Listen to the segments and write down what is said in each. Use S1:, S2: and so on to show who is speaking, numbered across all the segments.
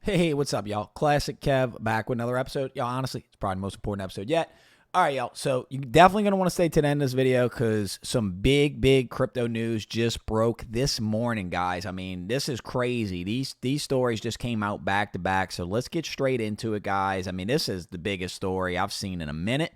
S1: Hey, what's up, y'all? Classic Kev back with another episode. Y'all, honestly, it's probably the most important episode yet. All right, y'all. So you're definitely going to want to stay to the end of this video because some big crypto news just broke this morning, guys. I mean, this is crazy. These stories just came out back to back. So let's get straight into it, guys. I mean, this is the biggest story I've seen in a minute.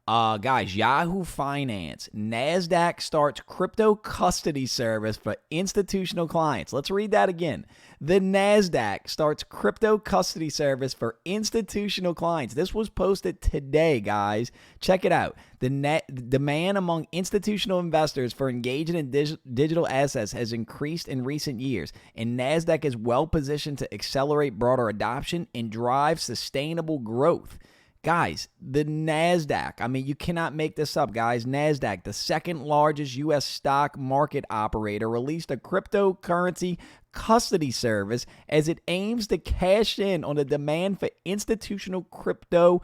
S1: Guys, Yahoo Finance, Nasdaq starts crypto custody service for institutional clients. Let's read that again. The Nasdaq starts crypto custody service for institutional clients. This was posted today, guys. Check it out. The demand among institutional investors for engaging in digital assets has increased in recent years, and Nasdaq is well positioned to accelerate broader adoption and drive sustainable growth. Guys, the Nasdaq, I mean, you cannot make this up, guys. Nasdaq, the second largest U.S. stock market operator, released a cryptocurrency custody service as it aims to cash in on the demand for institutional crypto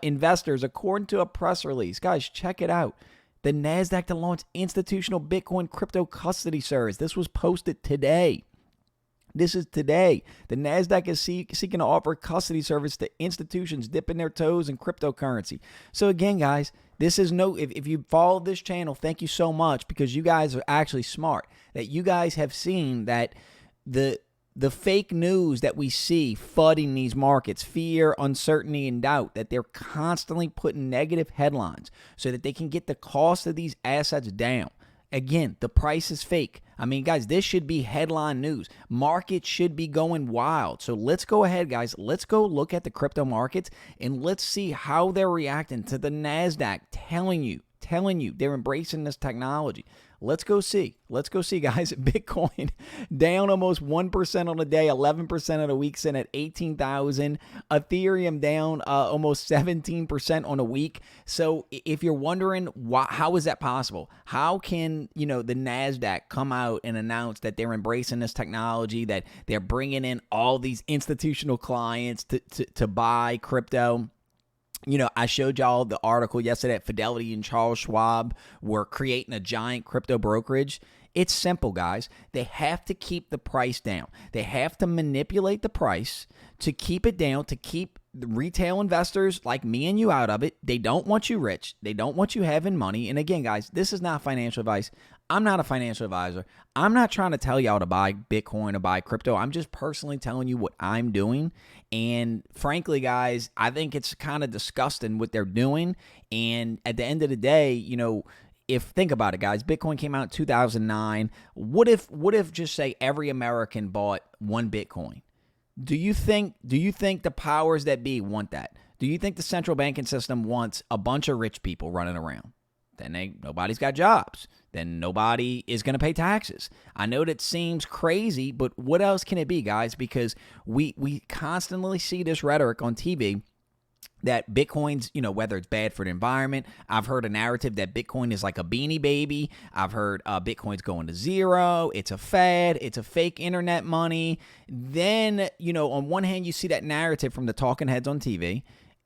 S1: investors, according to a press release. Guys, check it out. The Nasdaq to launch institutional Bitcoin crypto custody service. This was posted today. This is today. The Nasdaq is seeking to offer custody service to institutions dipping their toes in cryptocurrency. So again, guys, this is if you follow this channel, thank you so much because you guys are actually smart. That you guys have seen that the fake news that we see flooding these markets, fear, uncertainty, and doubt, that they're constantly putting negative headlines so that they can get the cost of these assets down. Again, the price is fake. I mean, guys, this should be headline news. Markets should be going wild. So let's go ahead, guys. Let's go look at the crypto markets and let's see how they're reacting to the Nasdaq telling you they're embracing this technology. Let's go see, guys. Bitcoin down almost 1% on the day, 11% of the week, sitting at 18,000. Ethereum down almost 17% on a week. So if you're wondering how is that possible? How can the Nasdaq come out and announce that they're embracing this technology, that they're bringing in all these institutional clients to buy crypto? I showed y'all the article yesterday that Fidelity and Charles Schwab were creating a giant crypto brokerage. It's simple, guys. They have to keep the price down. They have to manipulate the price to keep it down, to keep the retail investors like me and you out of it. They don't want you rich. They don't want you having money. And again, guys, this is not financial advice. I'm not a financial advisor. I'm not trying to tell y'all to buy Bitcoin or buy crypto. I'm just personally telling you what I'm doing. And frankly, guys, I think it's kind of disgusting what they're doing. And at the end of the day, think about it, guys, Bitcoin came out in 2009. What if just say every American bought one Bitcoin? Do you think the powers that be want that? Do you think the central banking system wants a bunch of rich people running around? Then nobody's got jobs. Then nobody is going to pay taxes. I know that seems crazy, but what else can it be, guys? Because we constantly see this rhetoric on TV that Bitcoin's, whether it's bad for the environment. I've heard a narrative that Bitcoin is like a beanie baby. I've heard Bitcoin's going to zero. It's a fad. It's a fake internet money. Then, on one hand, you see that narrative from the talking heads on TV.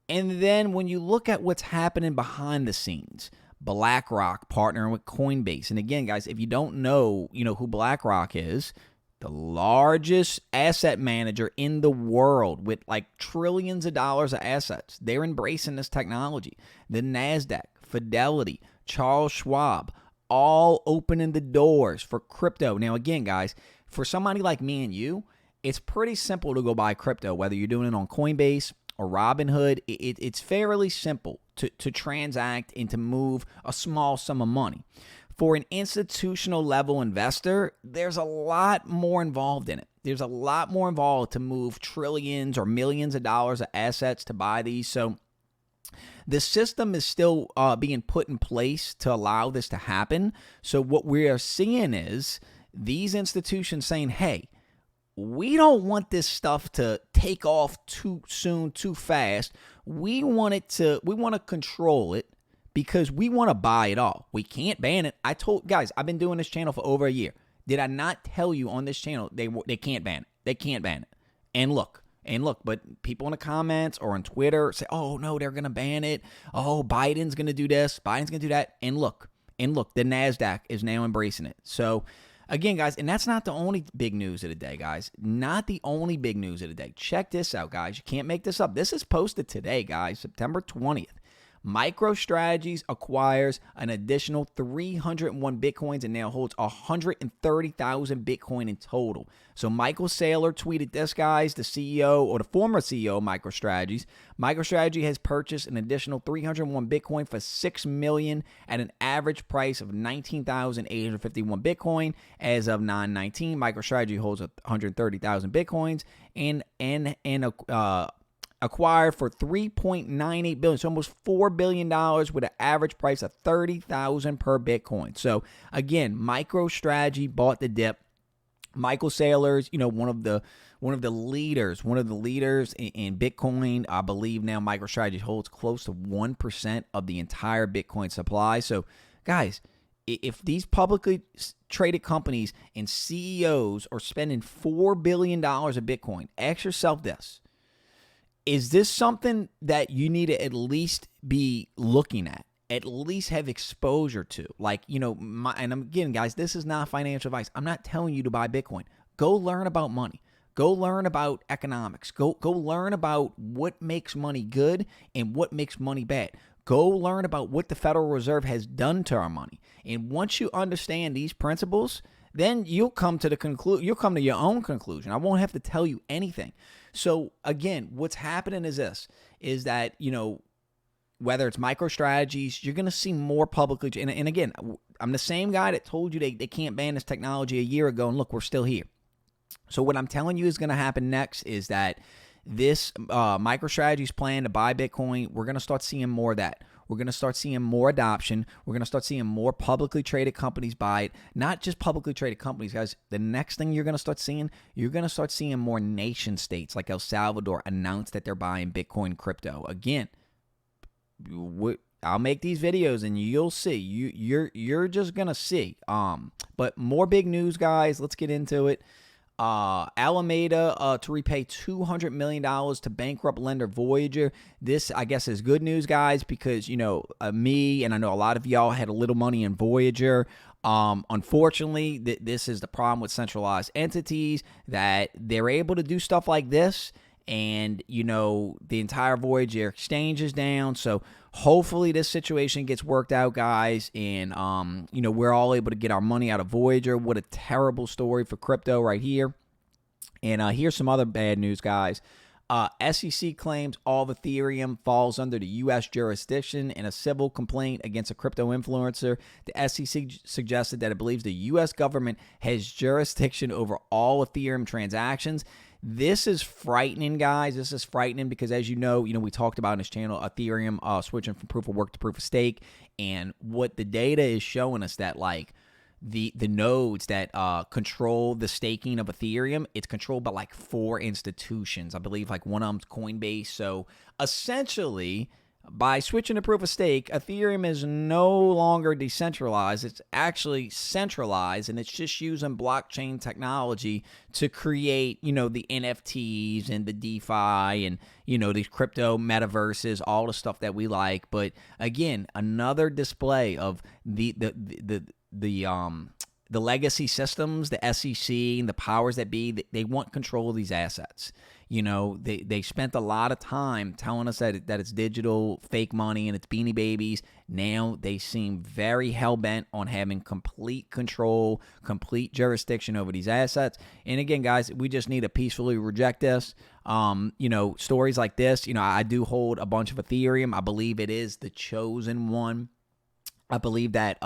S1: And then when you look at what's happening behind the scenes, BlackRock partnering with Coinbase. And again, guys, if you don't know, who BlackRock is, the largest asset manager in the world with like trillions of dollars of assets. They're embracing this technology. The Nasdaq, Fidelity, Charles Schwab, all opening the doors for crypto. Now, again, guys, for somebody like me and you, it's pretty simple to go buy crypto, whether you're doing it on Coinbase or Robinhood. It's fairly simple to transact and to move a small sum of money. For an institutional level investor, there's a lot more involved in it. There's a lot more involved to move trillions or millions of dollars of assets to buy these. So the system is still being put in place to allow this to happen. So what we are seeing is these institutions saying, hey, we don't want this stuff to take off too soon, too fast. We want to control it because we want to buy it all. We can't ban it. I told guys, I've been doing this channel for over a year. Did I not tell you on this channel they can't ban it? They can't ban it. And look, but people in the comments or on Twitter say, oh no, they're going to ban it. Oh, Biden's going to do this. Biden's going to do that. And look, the Nasdaq is now embracing it. So again, guys, and that's not the only big news of the day, guys. Not the only big news of the day. Check this out, guys. You can't make this up. This is posted today, guys, September 20th. MicroStrategy acquires an additional 301 Bitcoins and now holds 130,000 Bitcoin in total. So Michael Saylor tweeted this, guys, the CEO or the former CEO of MicroStrategy. MicroStrategy has purchased an additional 301 Bitcoin for $6 million at an average price of 19,851 Bitcoin. As of 9/19, MicroStrategy holds 130,000 Bitcoins and acquired for $3.98 billion, so almost $4 billion with an average price of $30,000 per Bitcoin. So again, MicroStrategy bought the dip. Michael Saylor's, one of the leaders in Bitcoin. I believe now MicroStrategy holds close to 1% of the entire Bitcoin supply. So guys, if these publicly traded companies and CEOs are spending $4 billion of Bitcoin, ask yourself this. Is this something that you need to at least be looking at least have exposure to? And again, guys, this is not financial advice. I'm not telling you to buy Bitcoin. Go learn about money. Go learn about economics. Go learn about what makes money good and what makes money bad. Go learn about what the Federal Reserve has done to our money. And once you understand these principles, then you'll come to your own conclusion. I won't have to tell you anything. So again, what's happening is that, whether it's MicroStrategies, you're going to see more publicly. And again, I'm the same guy that told you they can't ban this technology a year ago. And look, we're still here. So what I'm telling you is going to happen next is that this MicroStrategy's plan to buy Bitcoin, we're going to start seeing more of that. We're going to start seeing more adoption. We're going to start seeing more publicly traded companies buy it. Not just publicly traded companies, guys. The next thing you're going to start seeing more nation states like El Salvador announce that they're buying Bitcoin crypto. Again, I'll make these videos and you'll see. You're just going to see. But more big news, guys. Let's get into it. Alameda to repay $200 million to bankrupt lender Voyager. This, I guess, is good news, guys, because, me and I know a lot of y'all had a little money in Voyager. Unfortunately, this is the problem with centralized entities, that they're able to do stuff like this. And, the entire Voyager exchange is down. So hopefully this situation gets worked out, guys. And, we're all able to get our money out of Voyager. What a terrible story for crypto right here. And here's some other bad news, guys. SEC claims all of Ethereum falls under the U.S. jurisdiction in a civil complaint against a crypto influencer. The SEC suggested that it believes the U.S. government has jurisdiction over all Ethereum transactions. This is frightening, guys. This is frightening because, as you know, we talked about in this channel, Ethereum switching from proof of work to proof of stake. And what the data is showing us that, the nodes that control the staking of Ethereum, it's controlled by 4 institutions. I believe one of them's Coinbase. So essentially, by switching to proof of stake, Ethereum is no longer decentralized. It's actually centralized, and it's just using blockchain technology to create, the NFTs and the DeFi and, these crypto metaverses, all the stuff that we like. But again, another display of the legacy systems, the SEC and the powers that be. They want control of these assets. They spent a lot of time telling us that it's digital fake money and it's beanie babies. Now they seem very hell-bent on having complete control, complete jurisdiction over these assets. And again, guys, we just need to peacefully reject this. Stories like this, I do hold a bunch of Ethereum. I believe it is the chosen one. I believe that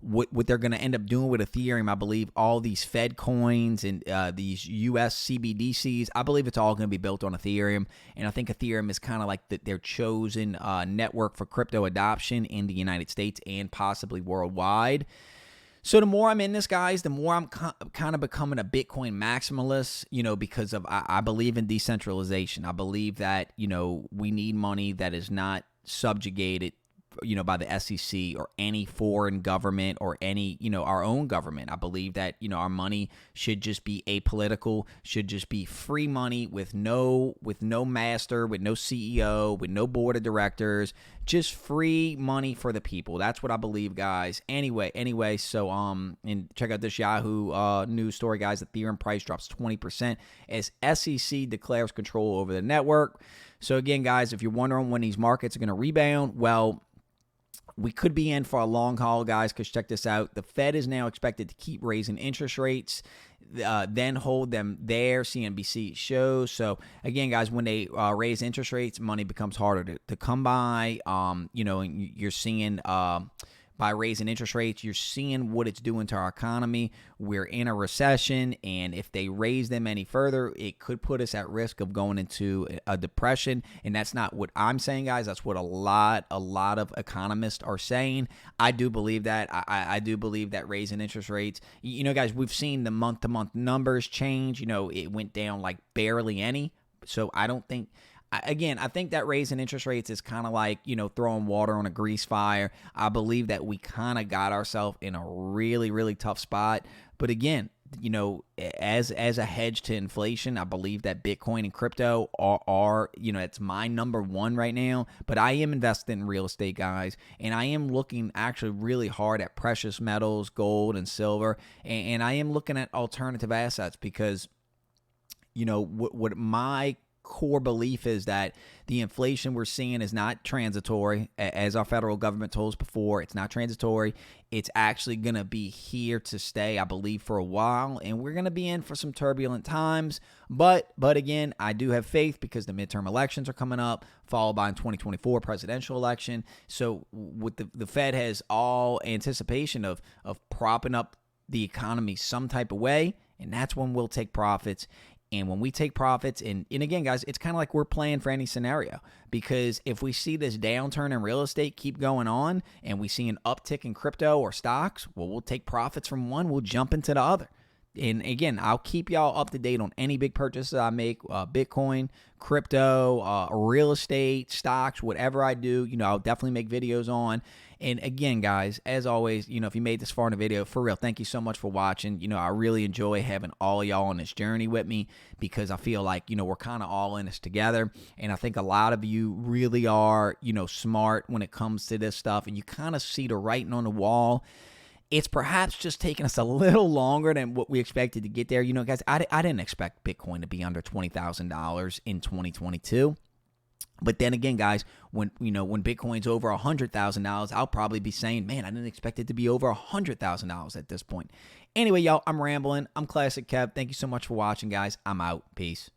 S1: what they're going to end up doing with Ethereum, I believe all these Fed coins and these US CBDCs, I believe it's all going to be built on Ethereum. And I think Ethereum is kind of like their chosen network for crypto adoption in the United States and possibly worldwide. So the more I'm in this, guys, the more I'm kind of becoming a Bitcoin maximalist, because of I believe in decentralization. I believe that, we need money that is not subjugated by the SEC or any foreign government or any, our own government. I believe that, our money should just be apolitical, should just be free money with no master, with no CEO, with no board of directors, just free money for the people. That's what I believe, guys. Anyway, so and check out this Yahoo news story, guys. Ethereum price drops 20% as SEC declares control over the network. So again, guys, if you're wondering when these markets are going to rebound, well, we could be in for a long haul, guys, because check this out. The Fed is now expected to keep raising interest rates, then hold them there, CNBC shows. So, again, guys, when they raise interest rates, money becomes harder to come by. And you're seeing by raising interest rates, you're seeing what it's doing to our economy. We're in a recession, and if they raise them any further, it could put us at risk of going into a depression. And that's not what I'm saying, guys. That's what a lot of economists are saying. I do believe that. I do believe that raising interest rates, guys, we've seen the month-to-month numbers change. It went down like barely any. So I don't think... Again, I think that raising interest rates is kind of like, throwing water on a grease fire. I believe that we kind of got ourselves in a really, really tough spot. But again, as a hedge to inflation, I believe that Bitcoin and crypto are it's my number one right now. But I am invested in real estate, guys, and I am looking actually really hard at precious metals, gold and silver, and I am looking at alternative assets because, what my core belief is that the inflation we're seeing is not transitory. As our federal government told us before, it's not transitory. It's actually going to be here to stay, I believe, for a while, and we're going to be in for some turbulent times. But again, I do have faith because the midterm elections are coming up, followed by a 2024 presidential election. So with the Fed has all anticipation of propping up the economy some type of way, and that's when we'll take profits. And when we take profits, and again, guys, it's kind of like we're playing for any scenario, because if we see this downturn in real estate keep going on and we see an uptick in crypto or stocks, well, we'll take profits from one, we'll jump into the other. And again, I'll keep y'all up to date on any big purchases I make, Bitcoin, crypto, real estate, stocks, whatever I do, I'll definitely make videos on. And again, guys, as always, if you made this far in the video, for real, thank you so much for watching. I really enjoy having all y'all on this journey with me because I feel like, we're kind of all in this together. And I think a lot of you really are, smart when it comes to this stuff, and you kind of see the writing on the wall. It's perhaps just taking us a little longer than what we expected to get there. Guys, I didn't expect Bitcoin to be under $20,000 in 2022. But then again, guys, when Bitcoin's over $100,000, I'll probably be saying, man, I didn't expect it to be over $100,000 at this point. Anyway, y'all, I'm rambling. I'm Classic Kev. Thank you so much for watching, guys. I'm out. Peace.